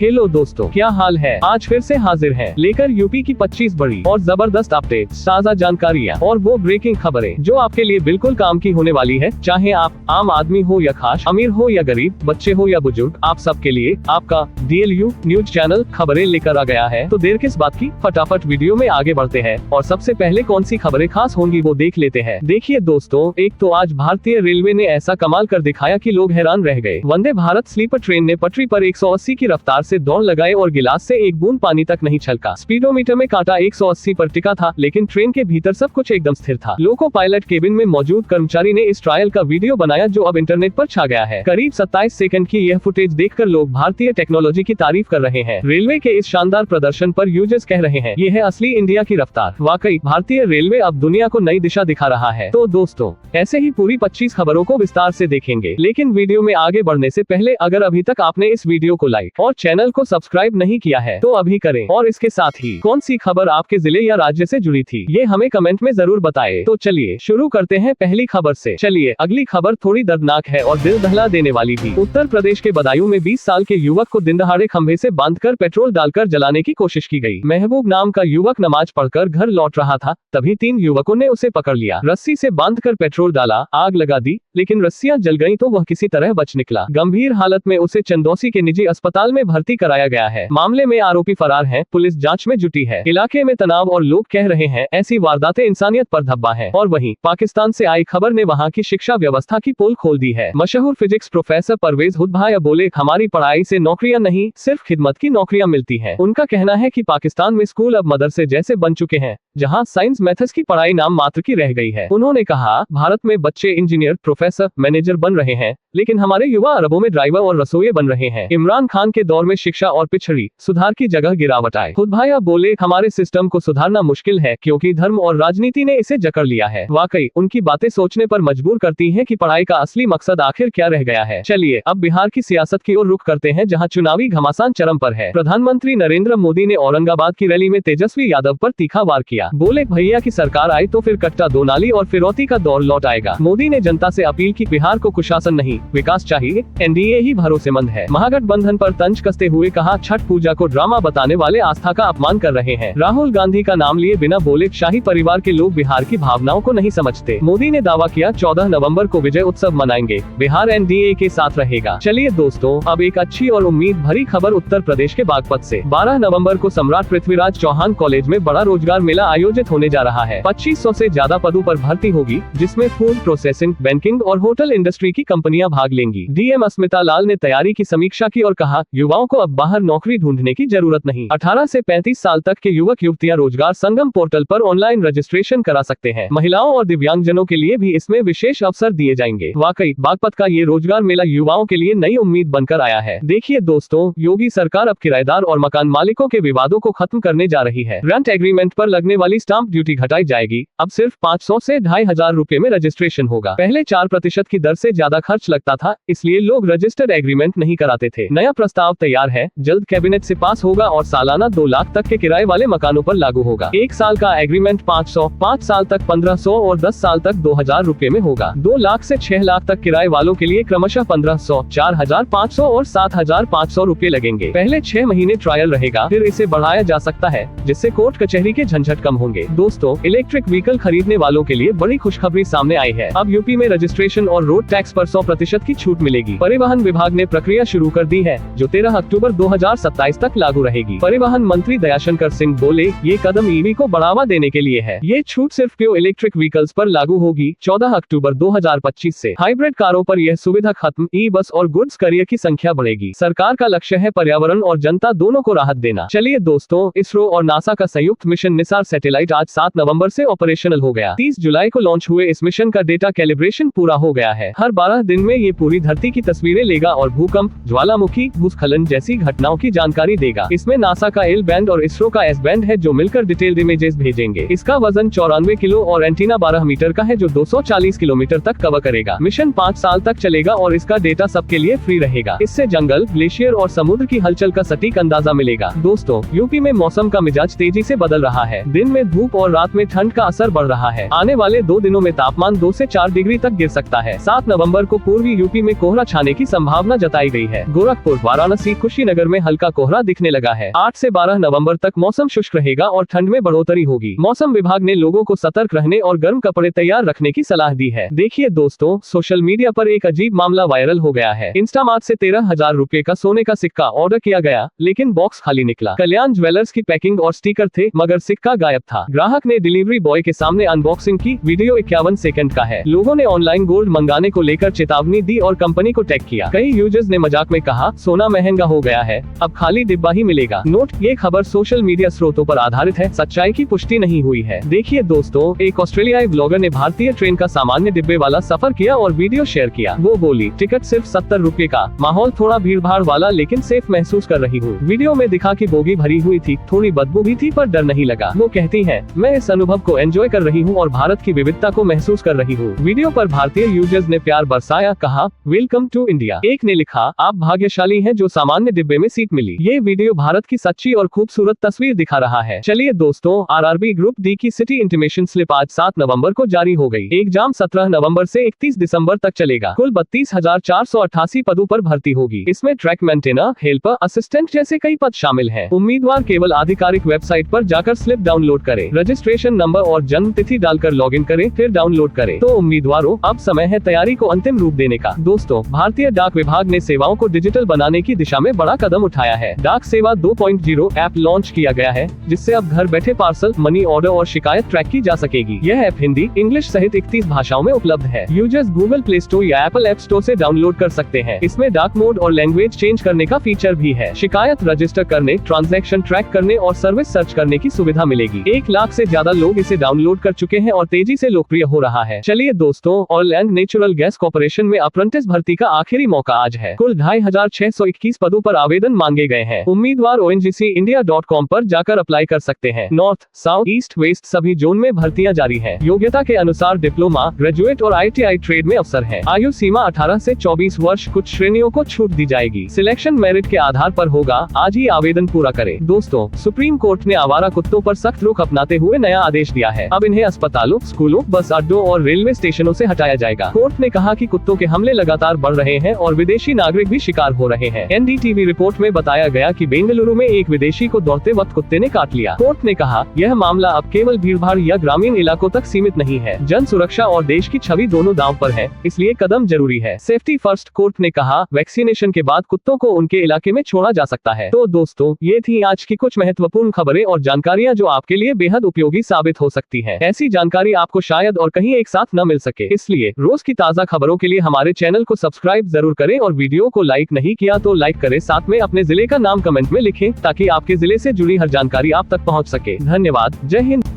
Hello दोस्तों, क्या हाल है। आज फिर से हाजिर हैं लेकर यूपी की 25 बड़ी और जबरदस्त अपडेट, ताज़ा जानकारियाँ और वो ब्रेकिंग खबरें जो आपके लिए बिल्कुल काम की होने वाली है। चाहे आप आम आदमी हो या खास, अमीर हो या गरीब, बच्चे हो या बुजुर्ग, आप सबके लिए आपका DLU न्यूज चैनल खबरें लेकर आ गया है। तो देर किस बात की, फटाफट वीडियो में आगे बढ़ते हैं और सबसे पहले कौन सी खबरें खास होंगी वो देख लेते हैं। देखिए दोस्तों, एक तो आज भारतीय रेलवे ने ऐसा कमाल कर दिखाया कि लोग हैरान रह गए। वंदे भारत स्लीपर ट्रेन ने पटरी पर 180 की रफ्तार से दौड़ लगाए और गिलास से एक बूंद पानी तक नहीं छलका। स्पीडोमीटर में कांटा 180 पर टिका था, लेकिन ट्रेन के भीतर सब कुछ एकदम स्थिर था। लोको पायलट केबिन में मौजूद कर्मचारी ने इस ट्रायल का वीडियो बनाया जो अब इंटरनेट पर छा गया है। करीब 27 सेकंड की यह फुटेज देखकर लोग भारतीय टेक्नोलॉजी की तारीफ कर रहे हैं। रेलवे के इस शानदार प्रदर्शन पर यूजर्स कह रहे हैं, ये है असली इंडिया की रफ्तार। वाकई भारतीय रेलवे अब दुनिया को नई दिशा दिखा रहा है। तो दोस्तों, ऐसे ही पूरी 25 खबरों को विस्तार से देखेंगे, लेकिन वीडियो में आगे बढ़ने से पहले अगर अभी तक आपने इस वीडियो को लाइक और चैनल को सब्सक्राइब नहीं किया है तो अभी करें। और इसके साथ ही कौन सी खबर आपके जिले या राज्य से जुड़ी थी ये हमें कमेंट में जरूर बताएं। तो चलिए शुरू करते हैं पहली खबर से। चलिए, अगली खबर थोड़ी दर्दनाक है और दिल दहला देने वाली भी। उत्तर प्रदेश के बदायूं में 20 साल के युवक को दिन दहाड़े खंभे से बांधकर पेट्रोल डालकर जलाने की कोशिश की गई। महबूब नाम का युवक नमाज पढ़कर घर लौट रहा था, तभी 3 युवकों ने उसे पकड़ लिया। रस्सी से बांधकर पेट्रोल डाला, आग लगा दी, लेकिन रस्सियां जल गईं तो वह किसी तरह बच निकला। गंभीर हालत में उसे चंदौसी के निजी अस्पताल में भर्ती कराया गया है। मामले में आरोपी फरार है, पुलिस जांच में जुटी है। इलाके में तनाव और लोग कह रहे हैं ऐसी वारदातें इंसानियत पर धब्बा है। और वहीं पाकिस्तान से आई खबर ने वहां की शिक्षा व्यवस्था की पोल खोल दी है। मशहूर फिजिक्स प्रोफेसर परवेज हुदभाया बोले, हमारी पढ़ाई से नौकरियां नहीं, सिर्फ खिदमत की नौकरियां मिलती हैं। उनका कहना है कि पाकिस्तान में स्कूल अब मदरसे जैसे बन चुके हैं, जहां साइंस मैथ्स की पढ़ाई नाम मात्र की रह गई है। उन्होंने कहा, भारत में बच्चे इंजीनियर, प्रोफेसर, मैनेजर बन रहे हैं, लेकिन हमारे युवा अरबों में ड्राइवर और रसोइये बन रहे हैं। इमरान खान के दौर में शिक्षा और पिछड़ी सुधार की जगह गिरावट आए। हुदभाया बोले, हमारे सिस्टम को सुधारना मुश्किल है क्योंकि धर्म और राजनीति ने इसे जकड़ लिया है। वाकई उनकी बातें सोचने पर मजबूर करती हैं कि पढ़ाई का असली मकसद आखिर क्या रह गया है। चलिए अब बिहार की सियासत की ओर रुख करते हैं, जहां चुनावी घमासान चरम पर है। प्रधानमंत्री नरेंद्र मोदी ने औरंगाबाद की रैली में तेजस्वी यादव पर तीखा वार किया। बोले, भैया की सरकार आई तो फिर कट्टा दोनाली और फिरौती का दौर लौट आएगा। मोदी ने जनता से अपील की, बिहार को कुशासन नहीं विकास चाहिए, NDA ही भरोसेमंद है। महागठबंधन पर तंज कसते हुए कहा, छठ पूजा को ड्रामा बताने वाले आस्था का अपमान कर रहे हैं। राहुल गांधी का नाम लिए बिना बोले, शाही परिवार के लोग बिहार की भावनाओं को नहीं समझते। मोदी ने दावा किया, 14 नवंबर को विजय उत्सव मनाएंगे, बिहार NDA के साथ रहेगा। चलिए दोस्तों, अब एक अच्छी और उम्मीद भरी खबर उत्तर प्रदेश के बागपत से। 12 नवंबर को सम्राट पृथ्वीराज चौहान कॉलेज में बड़ा रोजगार मेला आयोजित होने जा रहा है। 2500 से ज्यादा पदों पर भर्ती होगी, जिसमें फूड प्रोसेसिंग, बैंकिंग और होटल इंडस्ट्री की कंपनियां भाग लेंगी। DM अस्मिता लाल ने तैयारी की समीक्षा की और कहा, युवाओं को अब बाहर नौकरी ढूंढने की जरूरत नहीं। 18 से 35 साल तक के युवक युवतियां रोजगार संगम पोर्टल पर ऑनलाइन रजिस्ट्रेशन करा सकते हैं। महिलाओं और दिव्यांगजनों के लिए भी इसमें विशेष अवसर दिए जाएंगे। वाकई बागपत का ये रोजगार मेला युवाओं के लिए नई उम्मीद बनकर आया है। देखिए दोस्तों, योगी सरकार अब किराएदार और मकान मालिकों के विवादों को खत्म करने जा रही है। रेंट एग्रीमेंट पर लगने वाली स्टाम्प ड्यूटी घटाई जाएगी। अब सिर्फ 500 से 2500 रुपए में रजिस्ट्रेशन होगा। पहले 4% की दर से ज्यादा खर्च लगता था, इसलिए लोग रजिस्टर्ड एग्रीमेंट नहीं कराते थे। नया प्रस्ताव तैयार है, जल्द कैबिनेट से पास होगा और सालाना 2 लाख तक के किराए वाले मकानों पर लागू होगा। 1 साल का एग्रीमेंट 500, 5 साल तक 1500 और 10 साल तक 2000 रुपए में होगा। 2 लाख से 6 लाख तक किराए वालों के लिए क्रमशः 1500, 4500 और 7500 रुपए लगेंगे। पहले 6 महीने ट्रायल रहेगा, फिर इसे बढ़ाया जा सकता है, जिससे कोर्ट कचहरी के झंझट कम होंगे। दोस्तों, इलेक्ट्रिक व्हीकल खरीदने वालों के लिए बड़ी खुशखबरी सामने आई है। अब यूपी में रजिस्ट्रेशन और रोड टैक्स पर 100% की छूट मिलेगी। परिवहन विभाग ने प्रक्रिया शुरू कर दी है, जो 13 अक्टूबर 2027 तक लागू रहेगी। परिवहन मंत्री दयाशंकर सिंह बोले, ये कदम EV को बढ़ावा देने के लिए है। ये छूट सिर्फ प्योर इलेक्ट्रिक व्हीकल्स पर लागू होगी 14 अक्टूबर 2025 से। हाइब्रिड कारों पर यह सुविधा खत्म, ई-बस और गुड्स करियर की संख्या बढ़ेगी। सरकार का लक्ष्य है पर्यावरण और जनता दोनों को राहत देना। चलिए दोस्तों, इसरो और नासा का संयुक्त मिशन निसार सैटेलाइट आज 7 नवंबर से ऑपरेशनल हो गया। 30 जुलाई को लॉन्च हुए इस मिशन का डेटा कैलिब्रेशन पूरा हो गया है। हर 12 दिन में ये पूरी धरती की तस्वीरें लेगा और भूकंप, ज्वालामुखी, भूस्खलन जैसी घटनाओं की जानकारी देगा। इसमें नासा का L बैंड और इसरो का S बैंड है, जो मिलकर डिटेल्ड इमेजेस भेजेंगे। इसका वजन 94 किलो और एंटीना 12 मीटर का है, जो 240 किलोमीटर तक कवर करेगा। मिशन 5 साल तक चलेगा और इसका डेटा सबके लिए फ्री रहेगा। इससे जंगल, ग्लेशियर और समुद्र की हलचल का सटीक अंदाजा मिलेगा। दोस्तों, यूपी में मौसम का मिजाज तेजी से बदल रहा है। दिन में धूप और रात में ठंड का असर बढ़ रहा है। आने वाले 2 दिनों में तापमान 2 से 4 डिग्री तक गिर सकता है। 7 नवंबर को पूर्वी यूपी में कोहरा छाने की संभावना जताई गई है। गोरखपुर, वाराणसी, कुशीनगर में हल्का कोहरा दिखने लगा है। 8 से 12 नवंबर तक मौसम शुष्क रहेगा और ठंड में बढ़ोतरी होगी। मौसम विभाग ने लोगों को सतर्क रहने और गर्म कपड़े तैयार रखने की सलाह दी है। देखिए दोस्तों, सोशल मीडिया पर एक अजीब मामला वायरल हो गया है। इंस्टामार्ट से 13,000 रुपए का सोने का सिक्का ऑर्डर किया गया, लेकिन बॉक्स खाली निकला। कल्याण ज्वेलर्स की पैकिंग और स्टिकर थे, मगर सिक्का गायब था। ग्राहक ने डिलीवरी बॉय के सामने अनबॉक्सिंग की। वीडियो 51 सेकंड का है। लोगों ने ऑनलाइन गोल्ड मंगाने को लेकर चेतावनी दी और कंपनी को टैग किया। कई यूजर्स ने मजाक में कहा, सोना महंगा हो गया है, अब खाली डिब्बा ही मिलेगा। नोट, ये खबर सोशल मीडिया स्रोतों पर आधारित है, सच्चाई की पुष्टि नहीं हुई है। देखिए दोस्तों, एक ऑस्ट्रेलियाई ब्लॉगर ने भारतीय ट्रेन का सामान्य डिब्बे वाला सफर किया और वीडियो शेयर किया। वो बोली, टिकट सिर्फ 70 रुपए का, माहौल थोड़ा भीड़ भाड़ वाला लेकिन सेफ महसूस कर रही हूँ। वीडियो में दिखा कि बोगी भरी हुई थी, थोड़ी बदबू भी थी पर डर नहीं लगा। वो कहती है, मैं इस अनुभव को एंजॉय कर रही हूँ और भारत की विविधता को महसूस कर रही हूँ। वीडियो पर भारतीय यूजर्स ने प्यार बरसाया, कहा, वेलकम टू इंडिया। एक ने लिखा, आप भाग्यशाली हैं जो सामान्य डिब्बे में सीट मिली। ये वीडियो भारत की सच्ची और खूबसूरत तस्वीर दिखा रहा है। चलिए दोस्तों, आरआरबी ग्रुप डी की सिटी इंटीमेशन स्लिप आज 7 नवंबर को जारी हो गई। एग्जाम 17 नवंबर से 31 दिसंबर तक चलेगा। कुल 32,488 पदों पर भर्ती होगी। इसमें ट्रैक मेंटेनर, हेल्पर, असिस्टेंट जैसे कई पद शामिल हैं। उम्मीदवार केवल आधिकारिक वेबसाइट पर जाकर स्लिप डाउनलोड करें, रजिस्ट्रेशन नंबर और जन्म तिथि डालकर लॉगिन करें, फिर डाउनलोड करें। तो उम्मीदवारों, अब समय है तैयारी को अंतिम रूप देने का। दोस्तों, भारतीय डाक विभाग ने सेवाओं को डिजिटल बनाने की दिशा में बड़ा कदम उठाया है। डाक सेवा 2.0 ऐप लॉन्च किया गया है, जिससे अब घर बैठे पार्सल, मनी ऑर्डर और शिकायत ट्रैक की जा सकेगी। यह ऐप हिंदी, इंग्लिश सहित 31 भाषाओं में उपलब्ध है। यूजर्स गूगल प्ले स्टोर या एप्पल ऐप स्टोर से डाउनलोड कर सकते हैं। इसमें डाक मोड और लैंग्वेज चेंज करने का फीचर भी है। शिकायत रजिस्टर करने, ट्रांजैक्शन ट्रैक करने और सर्विस सर्च करने की सुविधा मिलेगी। 1 लाख से ज्यादा लोग इसे डाउनलोड कर चुके हैं और तेजी से लोकप्रिय हो रहा है। चलिए दोस्तों, oil and natural gas corporation में अप्रेंटिस भर्ती का आखिरी मौका आज है। कुल 2,621 पदों पर आवेदन मांगे गए हैं। उम्मीदवार ONGCindia.com पर जाकर अप्लाई कर सकते हैं। नॉर्थ, साउथ, ईस्ट, वेस्ट सभी जोन में भर्तियां जारी है। योग्यता के अनुसार डिप्लोमा, ग्रेजुएट और ITI ट्रेड में अवसर है। आयु सीमा 18 से 24 वर्ष, कुछ श्रेणियों को छूट दी जाएगी। सिलेक्शन मेरिट के आधार पर होगा। आज ही आवेदन पूरा करें। दोस्तों, सुप्रीम कोर्ट ने आवारा कुत्तों पर सख्त रुख अपनाते हुए नया आदेश दिया है। अब इन्हें अस्पतालों, स्कूलों, बस अड्डों और रेलवे स्टेशनों से हटाया जाएगा। कोर्ट ने कहा कि कुत्तों के हमले लगातार बढ़ रहे हैं और विदेशी नागरिक भी शिकार हो रहे हैं। NDTV रिपोर्ट में बताया गया कि बेंगलुरु में एक विदेशी को दौड़ते वक्त कुत्ते ने काट लिया। कोर्ट ने कहा, यह मामला अब केवल भीड़भाड़ या ग्रामीण इलाकों तक सीमित नहीं है। जन सुरक्षा और देश की छवि दोनों दांव पर है, इसलिए कदम जरूरी है। सेफ्टी फर्स्ट, कोर्ट ने कहा, वैक्सीनेशन के बाद कुत्तों को उनके इलाके में छोड़ा जा सकता है। तो दोस्तों, ये थी आज की कुछ महत्वपूर्ण खबरें और जानकारियां जो आपके लिए बेहद उपयोगी साबित हो सकती है। ऐसी जानकारी आपको शायद और कहीं एक साथ न मिल सके, इसलिए रोज की ताज़ा खबरों के लिए हमारे चैनल को सब्सक्राइब जरूर करें और वीडियो को लाइक नहीं किया तो लाइक करें। साथ में अपने जिले का नाम कमेंट में लिखें ताकि आपके जिले से जुड़ी हर जानकारी आप तक पहुंच सके। धन्यवाद। जय हिंद।